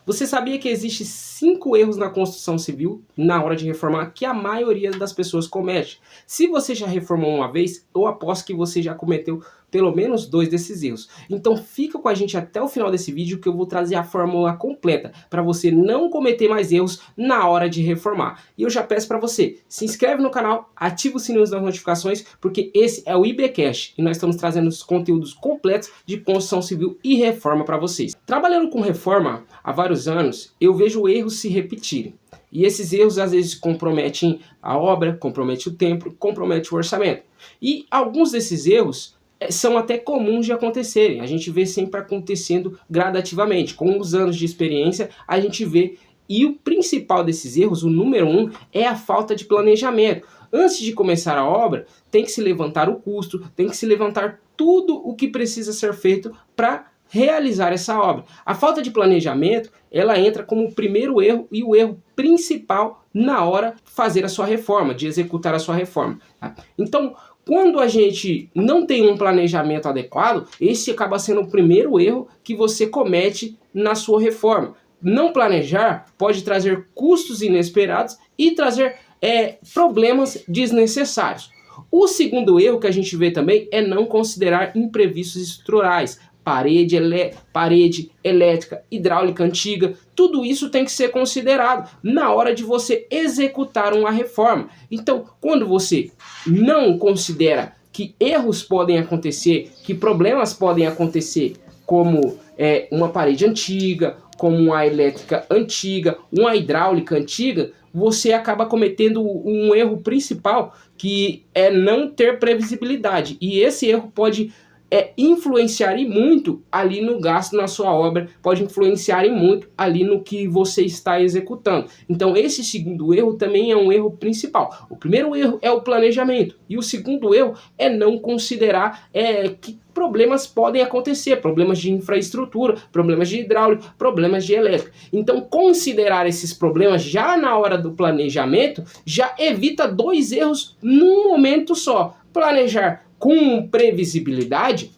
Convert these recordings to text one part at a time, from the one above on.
Você sabia que existe 5 erros na construção civil na hora de reformar que a maioria das pessoas comete? Se você já reformou uma vez, eu aposto que você já cometeu pelo menos 2 desses erros. Então fica com a gente até o final desse vídeo que eu vou trazer a fórmula completa para você não cometer mais erros na hora de reformar. E eu já peço para você, se inscreve no canal, ativa o sininho das notificações, porque esse é o IBcast e nós estamos trazendo os conteúdos completos de construção civil e reforma para vocês. Trabalhando com reforma há vários anos, eu vejo erros se repetirem. E esses erros às vezes comprometem a obra, comprometem o tempo, comprometem o orçamento. E alguns desses erros são até comuns de acontecerem. A gente vê sempre acontecendo gradativamente. Com os anos de experiência, a gente vê. E o principal desses erros, o número 1, é a falta de planejamento. Antes de começar a obra, tem que se levantar o custo, tem que se levantar tudo o que precisa ser feito para realizar essa obra. A falta de planejamento, ela entra como o primeiro erro e o erro principal na hora de fazer a sua reforma, de executar a sua reforma. Tá? Então, quando a gente não tem um planejamento adequado, esse acaba sendo o primeiro erro que você comete na sua reforma. Não planejar pode trazer custos inesperados e trazer problemas desnecessários. O segundo erro que a gente vê também é não considerar imprevistos estruturais. Parede elétrica, hidráulica antiga, tudo isso tem que ser considerado na hora de você executar uma reforma. Então, quando você não considera que erros podem acontecer, que problemas podem acontecer, como uma parede antiga, como uma elétrica antiga, uma hidráulica antiga, você acaba cometendo um erro principal, que é não ter previsibilidade. E esse erro pode influenciar e muito ali no gasto na sua obra, pode influenciar e muito ali no que você está executando. Então esse segundo erro também é um erro principal. O primeiro erro é o planejamento e o segundo erro é não considerar que problemas podem acontecer, problemas de infraestrutura, problemas de hidráulica, problemas de elétrica. Então considerar esses problemas já na hora do planejamento já evita 2 erros num momento só. Planejar com previsibilidade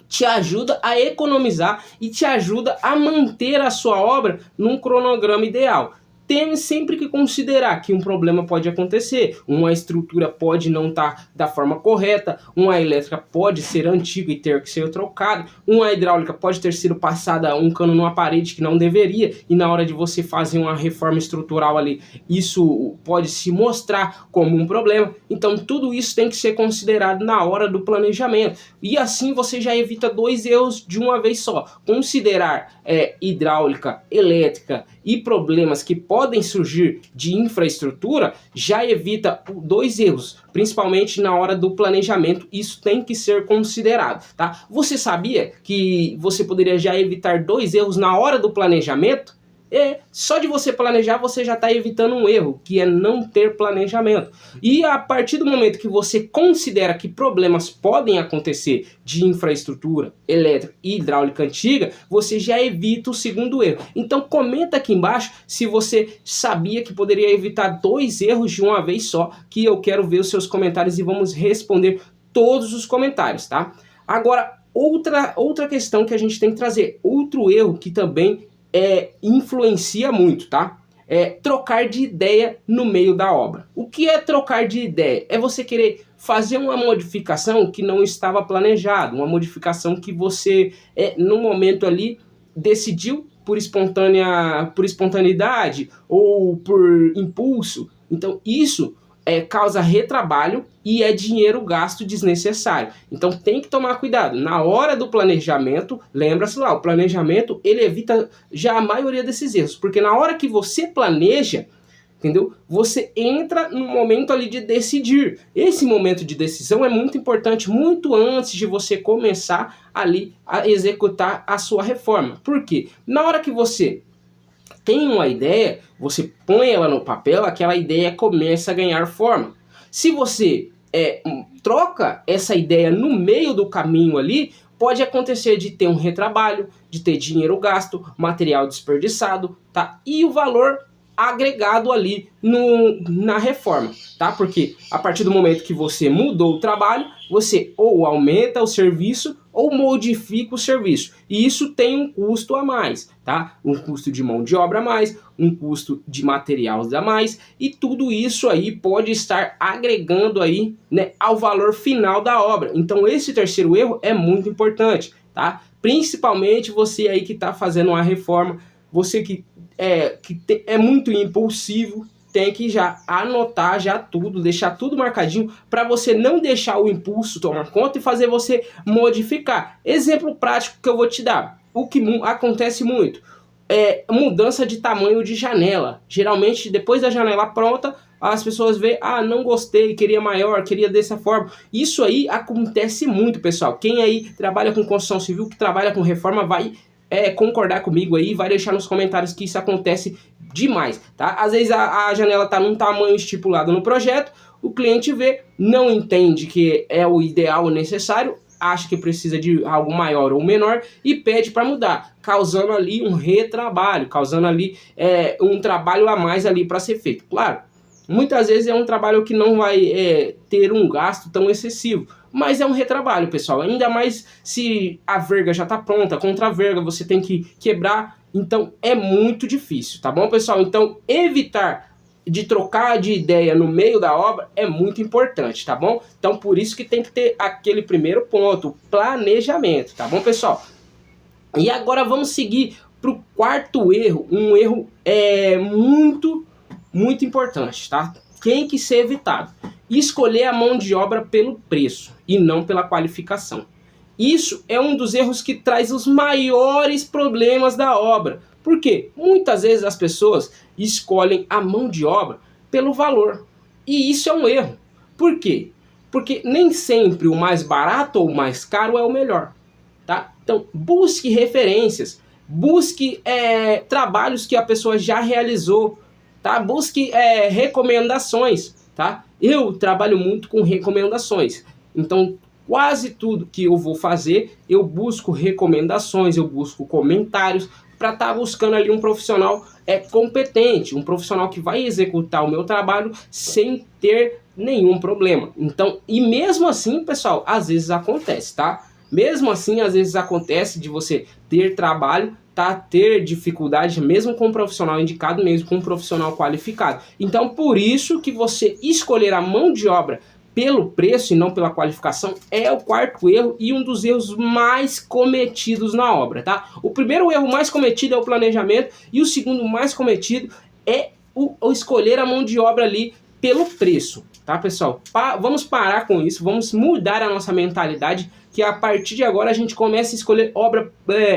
te ajuda a economizar e te ajuda a manter a sua obra num cronograma ideal. Tem sempre que considerar que um problema pode acontecer, uma estrutura pode não estar da forma correta, uma elétrica pode ser antiga e ter que ser trocada, uma hidráulica pode ter sido passada um cano numa parede que não deveria, e na hora de você fazer uma reforma estrutural ali, isso pode se mostrar como um problema. Então tudo isso tem que ser considerado na hora do planejamento, e assim você já evita 2 erros de uma vez só. Considerar hidráulica, elétrica e problemas que podem surgir de infraestrutura já evita 2 erros, principalmente na hora do planejamento. Isso tem que ser considerado, tá? Você sabia que você poderia já evitar 2 erros na hora do planejamento? Só de você planejar você já está evitando um erro, que é não ter planejamento. E a partir do momento que você considera que problemas podem acontecer de infraestrutura, elétrica e hidráulica antiga, você já evita o segundo erro. Então comenta aqui embaixo se você sabia que poderia evitar 2 erros de uma vez só, que eu quero ver os seus comentários e vamos responder todos os comentários, tá? Agora, outra questão que a gente tem que trazer, outro erro que também influencia muito, tá? Trocar de ideia no meio da obra. O que é trocar de ideia? É você querer fazer uma modificação que não estava planejada, uma modificação que você, no momento ali, decidiu por espontaneidade ou por impulso. Então isso causa retrabalho e é dinheiro gasto desnecessário. Então tem que tomar cuidado. Na hora do planejamento, lembra-se lá, o planejamento ele evita já a maioria desses erros. Porque na hora que você planeja, entendeu? Você entra no momento ali de decidir. Esse momento de decisão é muito importante, muito antes de você começar ali a executar a sua reforma. Por quê? Na hora que você tem uma ideia, você põe ela no papel, aquela ideia começa a ganhar forma. Se você troca essa ideia no meio do caminho ali, pode acontecer de ter um retrabalho, de ter dinheiro gasto, material desperdiçado, tá? E o valor agregado ali na reforma, tá? Porque a partir do momento que você mudou o trabalho, você ou aumenta o serviço ou modifica o serviço. E isso tem um custo a mais, tá? Um custo de mão de obra a mais, um custo de materiais a mais, e tudo isso aí pode estar agregando aí, né, ao valor final da obra. Então esse terceiro erro é muito importante, tá? Principalmente você aí que está fazendo uma reforma, você que é muito impulsivo, tem que já anotar já tudo, deixar tudo marcadinho para você não deixar o impulso tomar conta e fazer você modificar. Exemplo prático que eu vou te dar, o que acontece muito é mudança de tamanho de janela. Geralmente depois da janela pronta, as pessoas veem, não gostei, queria maior, queria dessa forma. Isso aí acontece muito, pessoal. Quem aí trabalha com construção civil, que trabalha com reforma, vai concordar comigo aí, vai deixar nos comentários que isso acontece demais, tá? Às vezes a janela tá num tamanho estipulado no projeto, o cliente vê, não entende que é o ideal, o necessário, acha que precisa de algo maior ou menor e pede para mudar, causando ali um retrabalho, causando ali um trabalho a mais ali para ser feito. Claro, muitas vezes é um trabalho que não vai ter um gasto tão excessivo, mas é um retrabalho, pessoal. Ainda mais se a verga já está pronta, contra a verga você tem que quebrar, então é muito difícil, tá bom, pessoal? Então evitar de trocar de ideia no meio da obra é muito importante, tá bom? Então por isso que tem que ter aquele primeiro ponto, o planejamento, tá bom, pessoal? E agora vamos seguir para o quarto erro, um erro muito importante, tá? Tem que ser evitado. Escolher a mão de obra pelo preço e não pela qualificação. Isso é um dos erros que traz os maiores problemas da obra. Por quê? Muitas vezes as pessoas escolhem a mão de obra pelo valor. E isso é um erro. Por quê? Porque nem sempre o mais barato ou o mais caro é o melhor, tá? Então busque referências, busque trabalhos que a pessoa já realizou, tá? Busque recomendações, tá? Eu trabalho muito com recomendações, então quase tudo que eu vou fazer, eu busco recomendações, eu busco comentários para estar buscando ali um profissional competente, um profissional que vai executar o meu trabalho sem ter nenhum problema. Então, e mesmo assim, pessoal, às vezes acontece, tá? Mesmo assim, às vezes acontece de você ter trabalho, tá? Ter dificuldade, mesmo com um profissional indicado, mesmo com um profissional qualificado. Então, por isso que você escolher a mão de obra pelo preço e não pela qualificação é o quarto erro e um dos erros mais cometidos na obra, tá? O primeiro erro mais cometido é o planejamento e o segundo mais cometido é o escolher a mão de obra ali pelo preço, tá, pessoal? Vamos parar com isso, vamos mudar a nossa mentalidade, que a partir de agora a gente começa a escolher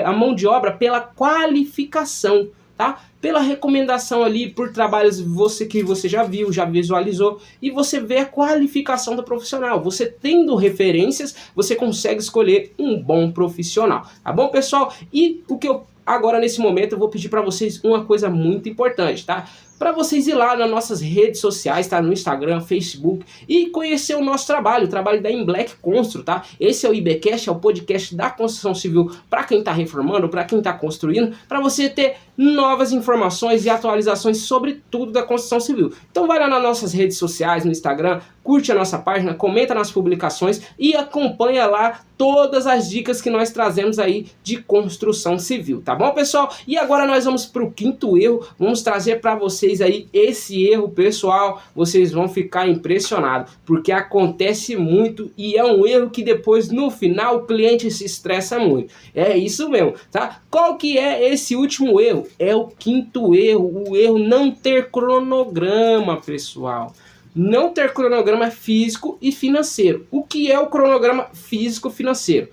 a mão de obra pela qualificação, tá? Pela recomendação ali, por trabalhos que você já viu, já visualizou, e você vê a qualificação do profissional. Você tendo referências, você consegue escolher um bom profissional, tá bom, pessoal? E o que eu agora nesse momento eu vou pedir para vocês uma coisa muito importante, tá? Para vocês ir lá nas nossas redes sociais, tá? No Instagram, Facebook, e conhecer o nosso trabalho, o trabalho da Embleck Constru, tá? Esse é o IBcast, é o podcast da construção civil para quem está reformando, para quem está construindo, para você ter novas informações e atualizações sobre tudo da construção civil. Então vai lá nas nossas redes sociais, no Instagram, curte a nossa página, comenta nas publicações e acompanha lá todas as dicas que nós trazemos aí de construção civil, tá bom, pessoal? E agora nós vamos para o quinto erro, vamos trazer para vocês aí esse erro, pessoal, vocês vão ficar impressionados, porque acontece muito e é um erro que depois no final o cliente se estressa muito. É isso mesmo, tá? Qual que é esse último erro? É o quinto erro, o erro não ter cronograma, pessoal. Não ter cronograma físico e financeiro. O que é o cronograma físico financeiro?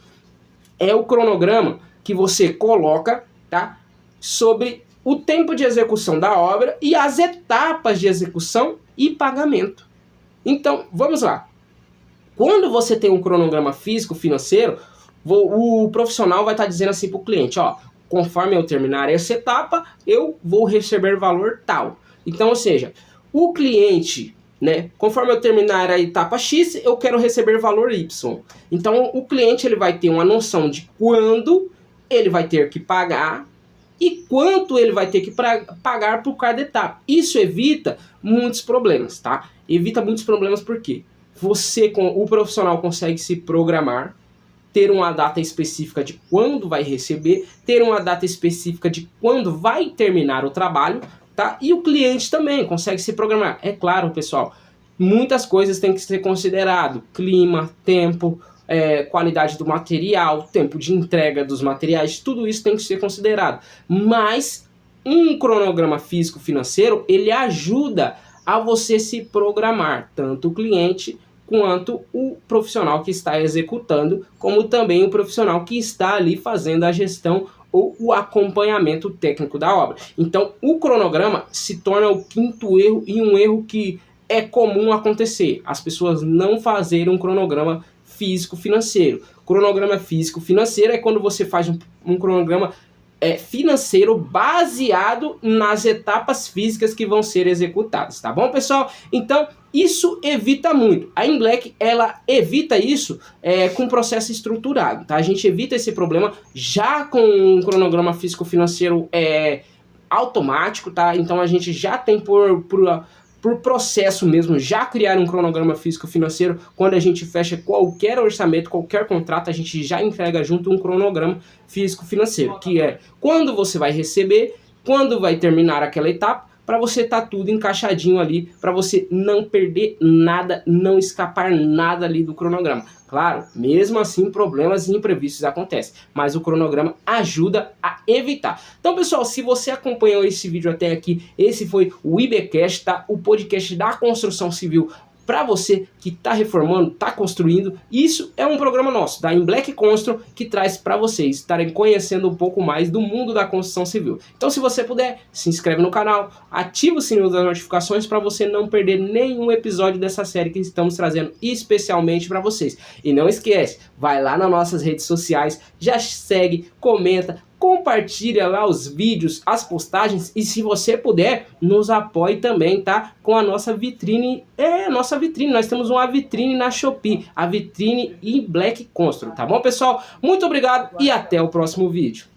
É o cronograma que você coloca, tá, sobre o tempo de execução da obra e as etapas de execução e pagamento. Então, vamos lá. Quando você tem um cronograma físico financeiro, o profissional vai estar dizendo assim para o cliente, ó, conforme eu terminar essa etapa, eu vou receber valor tal. Então, ou seja, o cliente, né, conforme eu terminar a etapa X, eu quero receber valor Y. Então, o cliente ele vai ter uma noção de quando ele vai ter que pagar e quanto ele vai ter que pagar por cada etapa. Isso evita muitos problemas, tá? Evita muitos problemas porque o profissional consegue se programar, ter uma data específica de quando vai receber, ter uma data específica de quando vai terminar o trabalho, tá? E o cliente também consegue se programar. É claro, pessoal, muitas coisas têm que ser considerado: clima, tempo, qualidade do material, tempo de entrega dos materiais, tudo isso tem que ser considerado. Mas um cronograma físico-financeiro, ele ajuda a você se programar, tanto o cliente quanto o profissional que está executando, como também o profissional que está ali fazendo a gestão ou o acompanhamento técnico da obra. Então, o cronograma se torna o quinto erro, e um erro que é comum acontecer: as pessoas não fazerem um cronograma físico-financeiro. Cronograma físico-financeiro é quando você faz um cronograma financeiro baseado nas etapas físicas que vão ser executadas, tá bom, pessoal? Então, isso evita muito. A Inblack, ela evita isso com processo estruturado, tá? A gente evita esse problema já com um cronograma físico-financeiro automático, tá? Então, a gente já tem por processo mesmo, já criar um cronograma físico-financeiro. Quando a gente fecha qualquer orçamento, qualquer contrato, a gente já entrega junto um cronograma físico-financeiro, que é quando você vai receber, quando vai terminar aquela etapa, para você estar tudo encaixadinho ali, para você não perder nada, não escapar nada ali do cronograma. Claro, mesmo assim, problemas e imprevistos acontecem, mas o cronograma ajuda a evitar. Então, pessoal, se você acompanhou esse vídeo até aqui, esse foi o IBcast, tá? O podcast da construção civil para você que está reformando, está construindo. Isso é um programa nosso, da Inblack Constru, que traz para vocês estarem conhecendo um pouco mais do mundo da construção civil. Então, se você puder, se inscreve no canal, ativa o sininho das notificações para você não perder nenhum episódio dessa série que estamos trazendo especialmente para vocês. E não esquece, vai lá nas nossas redes sociais, já segue, comenta, compartilha lá os vídeos, as postagens, e se você puder, nos apoie também, tá? Com a nossa vitrine, nós temos uma vitrine na Shopee, a vitrine Inblack Constru, tá bom, pessoal? Muito obrigado e até o próximo vídeo.